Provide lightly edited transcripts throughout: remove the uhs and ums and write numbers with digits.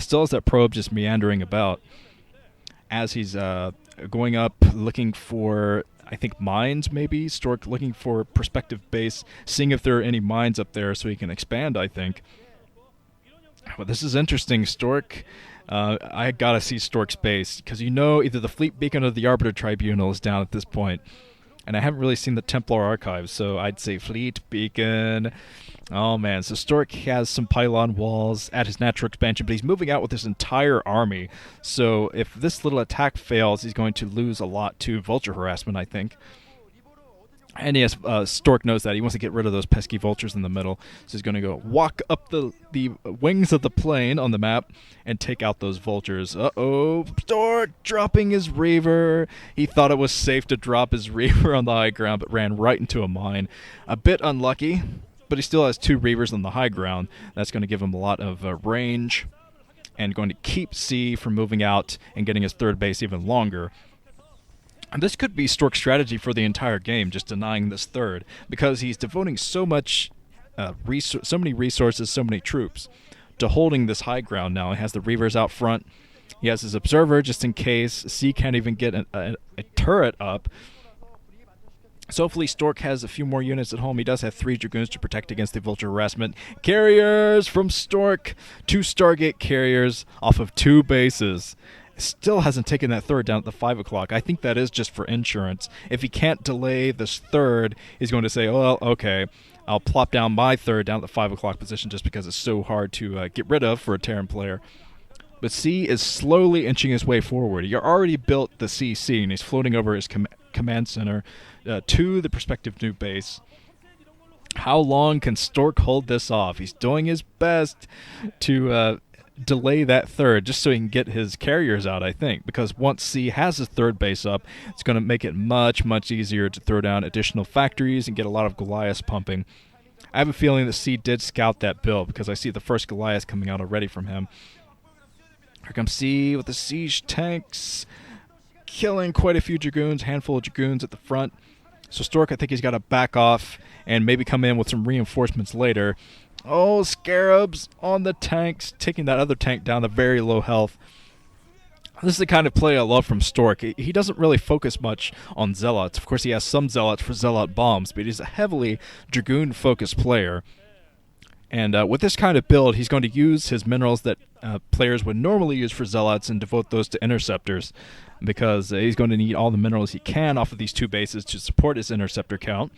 still has that probe just meandering about as he's going up, looking for, I think, mines maybe. Stork looking for prospective base, seeing if there are any mines up there so he can expand, I think. Well, this is interesting. Stork, I gotta see Stork's base, because either the Fleet Beacon or the Arbiter Tribunal is down at this point. And I haven't really seen the Templar Archives, so I'd say Fleet Beacon. Oh man, so Stork has some pylon walls at his natural expansion, but he's moving out with his entire army. So if this little attack fails, he's going to lose a lot to Vulture harassment, I think. And yes, Stork knows that. He wants to get rid of those pesky vultures in the middle. So he's going to go walk up the wings of the plane on the map and take out those vultures. Uh-oh, Stork dropping his Reaver. He thought it was safe to drop his Reaver on the high ground, but ran right into a mine. A bit unlucky, but he still has 2 Reavers on the high ground. That's going to give him a lot of range and going to keep C from moving out and getting his third base even longer. And this could be Stork's strategy for the entire game, just denying this third, because he's devoting so much, so many resources, so many troops to holding this high ground now. He has the Reavers out front. He has his Observer just in case C can't even get a turret up. So hopefully Stork has a few more units at home. He does have 3 Dragoons to protect against the Vulture harassment. Carriers from Stork. 2 Stargate carriers off of 2 bases. Still hasn't taken that third down at the 5 o'clock. I think that is just for insurance. If he can't delay this third, he's going to say, well, okay, I'll plop down my third down at the 5 o'clock position just because it's so hard to get rid of for a Terran player. But C is slowly inching his way forward. He already built the CC, and he's floating over his command center to the prospective new base. How long can Stork hold this off? He's doing his best to delay that third just so he can get his carriers out, I think, because once C has his third base up, it's going to make it much, much easier to throw down additional factories and get a lot of Goliaths pumping. I have a feeling that C did scout that build because I see the first Goliath coming out already from him. Here comes C with the siege tanks, killing quite a few Dragoons, handful of Dragoons at the front. So Stork, I think he's got to back off and maybe come in with some reinforcements later. Oh, Scarabs on the tanks, taking that other tank down to very low health. This is the kind of play I love from Stork. He doesn't really focus much on Zealots. Of course, he has some Zealots for Zealot bombs, but he's a heavily Dragoon-focused player. And with this kind of build, he's going to use his minerals that players would normally use for Zealots and devote those to Interceptors, because he's going to need all the minerals he can off of these 2 bases to support his Interceptor count.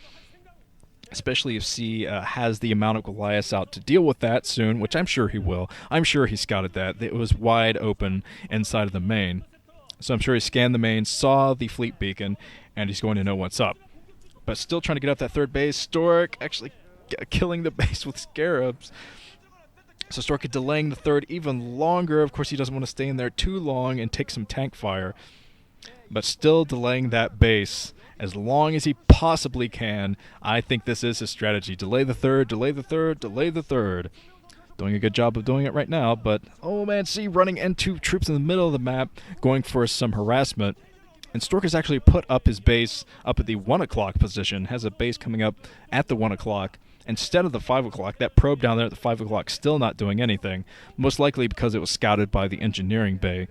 Especially if C has the amount of Goliaths out to deal with that soon, which I'm sure he will. I'm sure he scouted that. It was wide open inside of the main. So I'm sure he scanned the main, saw the Fleet Beacon, and he's going to know what's up. But still trying to get up that third base. Stork actually killing the base with Scarabs. So Stork is delaying the third even longer. Of course, he doesn't want to stay in there too long and take some tank fire. But still delaying that base as long as he possibly can. I think this is his strategy. Delay the third, delay the third, delay the third. Doing a good job of doing it right now, but oh man, see, running into troops in the middle of the map, going for some harassment. And Stork has actually put up his base up at the 1 o'clock position, has a base coming up at the 1 o'clock instead of the 5 o'clock. That probe down there at the 5 o'clock still not doing anything, most likely because it was scouted by the engineering bay.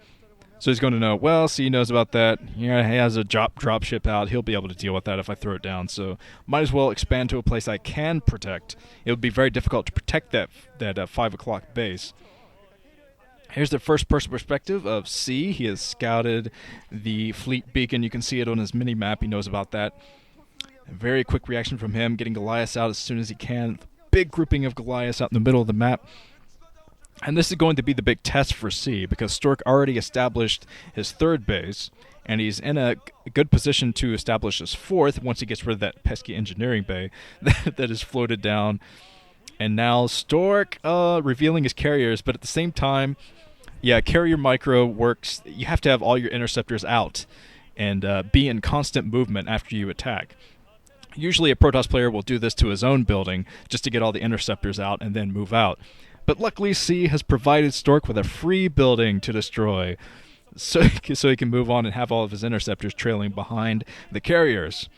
So he's going to know, well, see, he knows about that. Yeah, he has a drop ship out. He'll be able to deal with that if I throw it down. So might as well expand to a place I can protect. It would be very difficult to protect that 5 o'clock base. Here's the first-person perspective of C. He has scouted the Fleet Beacon. You can see it on his mini-map. He knows about that. A very quick reaction from him, getting Goliaths out as soon as he can. Big grouping of Goliaths out in the middle of the map. And this is going to be the big test for C, because Stork already established his third base, and he's in a good position to establish his fourth once he gets rid of that pesky engineering bay that is floated down. And now Stork revealing his carriers, but at the same time, yeah, carrier micro works. You have to have all your interceptors out and be in constant movement after you attack. Usually a Protoss player will do this to his own building just to get all the interceptors out and then move out. But luckily, C has provided Stork with a free building to destroy, so he can move on and have all of his interceptors trailing behind the carriers.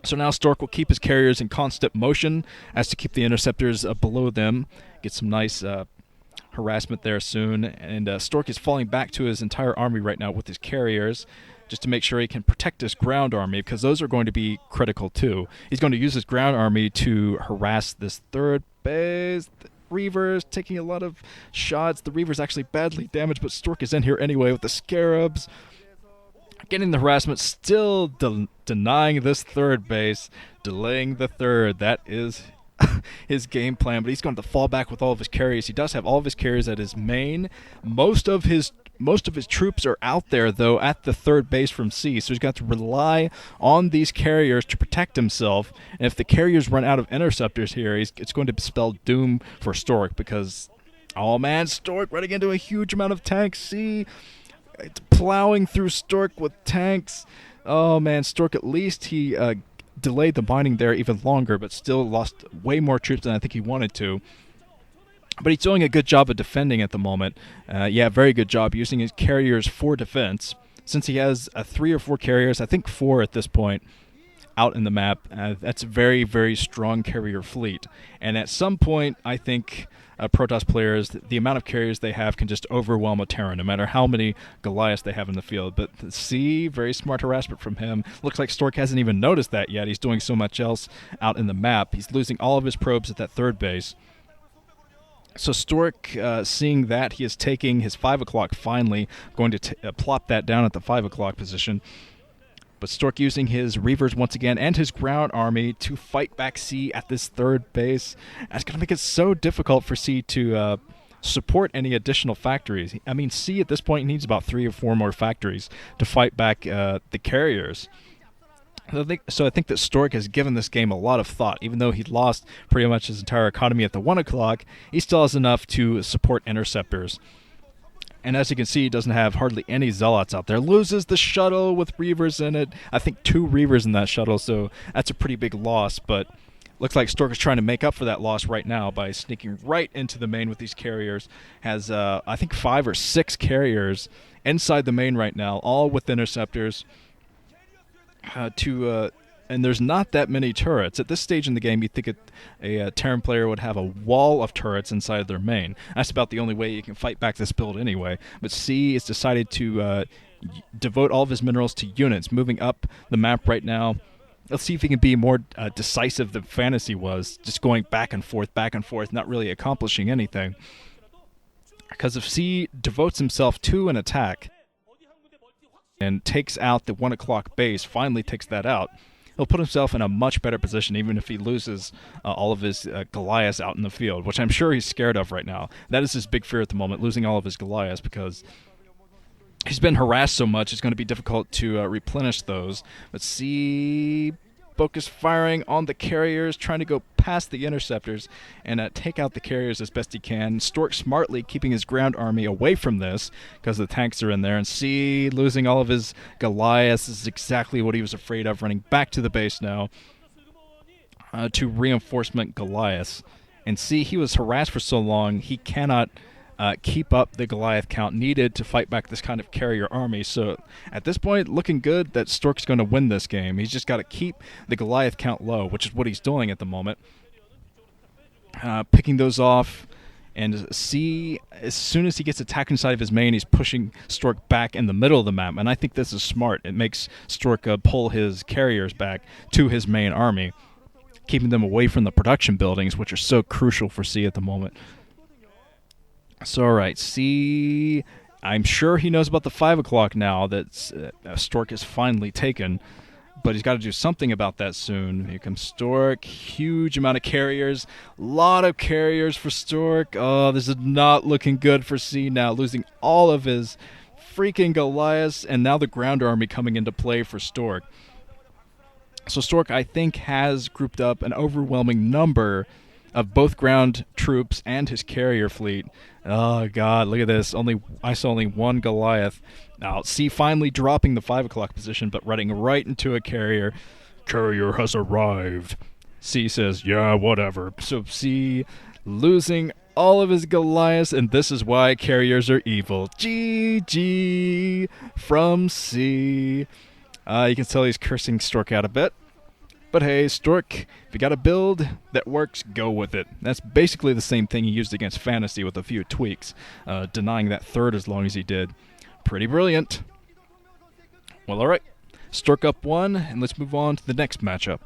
So now Stork will keep his carriers in constant motion as to keep the interceptors below them, get some nice harassment there soon. And Stork is falling back to his entire army right now with his carriers, just to make sure he can protect his ground army, because those are going to be critical too. He's going to use his ground army to harass this third base. The Reavers taking a lot of shots. The Reaver's actually badly damaged, but Stork is in here anyway with the Scarabs. Getting the harassment, still denying this third base, delaying the third. That is his game plan, but he's going to fall back with all of his carriers. He does have all of his carriers at his main. Most of his troops are out there, though, at the third base from C, so he's got to rely on these carriers to protect himself. And if the carriers run out of interceptors here, it's going to spell doom for Stork, because, oh man, Stork running into a huge amount of tanks. C, it's plowing through Stork with tanks. Oh man, Stork, at least he delayed the mining there even longer, but still lost way more troops than I think he wanted to. But he's doing a good job of defending at the moment. Yeah, very good job using his carriers for defense. Since he has 3 or 4 carriers, I think 4 at this point, out in the map, that's a very, very strong carrier fleet. And at some point, I think Protoss players, the amount of carriers they have can just overwhelm a Terran, no matter how many Goliaths they have in the field. But see, very smart harassment from him. Looks like Stork hasn't even noticed that yet. He's doing so much else out in the map. He's losing all of his probes at that third base. So Stork, seeing that, he is taking his 5 o'clock finally, going to plop that down at the 5 o'clock position. But Stork using his Reavers once again and his ground army to fight back C at this third base. That's going to make it so difficult for C to support any additional factories. I mean, C at this point needs about 3 or 4 more factories to fight back the carriers. So I think that Stork has given this game a lot of thought. Even though he lost pretty much his entire economy at the 1 o'clock, he still has enough to support interceptors. And as you can see, he doesn't have hardly any Zealots out there. Loses the shuttle with Reavers in it. I think 2 Reavers in that shuttle, so that's a pretty big loss. But looks like Stork is trying to make up for that loss right now by sneaking right into the main with these carriers. Has, I think, 5 or 6 carriers inside the main right now, all with interceptors. And there's not that many turrets. At this stage in the game, you'd think a Terran player would have a wall of turrets inside their main. That's about the only way you can fight back this build anyway. But C has decided to devote all of his minerals to units, moving up the map right now. Let's see if he can be more decisive than Fantasy was, just going back and forth, not really accomplishing anything. Because if C devotes himself to an attack and takes out the 1 o'clock base, finally takes that out, he'll put himself in a much better position, even if he loses all of his Goliaths out in the field, which I'm sure he's scared of right now. That is his big fear at the moment, losing all of his Goliaths, because he's been harassed so much, it's going to be difficult to replenish those. Let's see, focus firing on the carriers, trying to go past the interceptors and take out the carriers as best he can. Stork smartly keeping his ground army away from this because the tanks are in there. And C losing all of his Goliaths is exactly what he was afraid of, running back to the base now to reinforcement Goliaths. And C, he was harassed for so long, he cannot keep up the Goliath count needed to fight back this kind of carrier army. So at this point, looking good that Stork's going to win this game. He's just got to keep the Goliath count low, which is what he's doing at the moment. Picking those off, and C, as soon as he gets attacked inside of his main, he's pushing Stork back in the middle of the map, and I think this is smart. It makes Stork pull his carriers back to his main army, keeping them away from the production buildings, which are so crucial for C at the moment. So, all right, C, I'm sure he knows about the 5 o'clock now that Stork is finally taken, but he's got to do something about that soon. Here comes Stork, huge amount of carriers, lot of carriers for Stork. Oh, this is not looking good for C now, losing all of his freaking Goliaths, and now the ground army coming into play for Stork. So Stork, I think, has grouped up an overwhelming number of both ground troops and his carrier fleet. Oh god, look at this. I saw only 1 Goliath. Now, C finally dropping the 5 o'clock position, but running right into a carrier. Carrier has arrived. C says, yeah, whatever. So C losing all of his Goliaths, and this is why carriers are evil. GG from C. You can tell he's cursing Stork out a bit. But hey, Stork, if you got a build that works, go with it. That's basically the same thing he used against Fantasy with a few tweaks, denying that third as long as he did. Pretty brilliant. Well, alright. Stork up 1, and let's move on to the next matchup.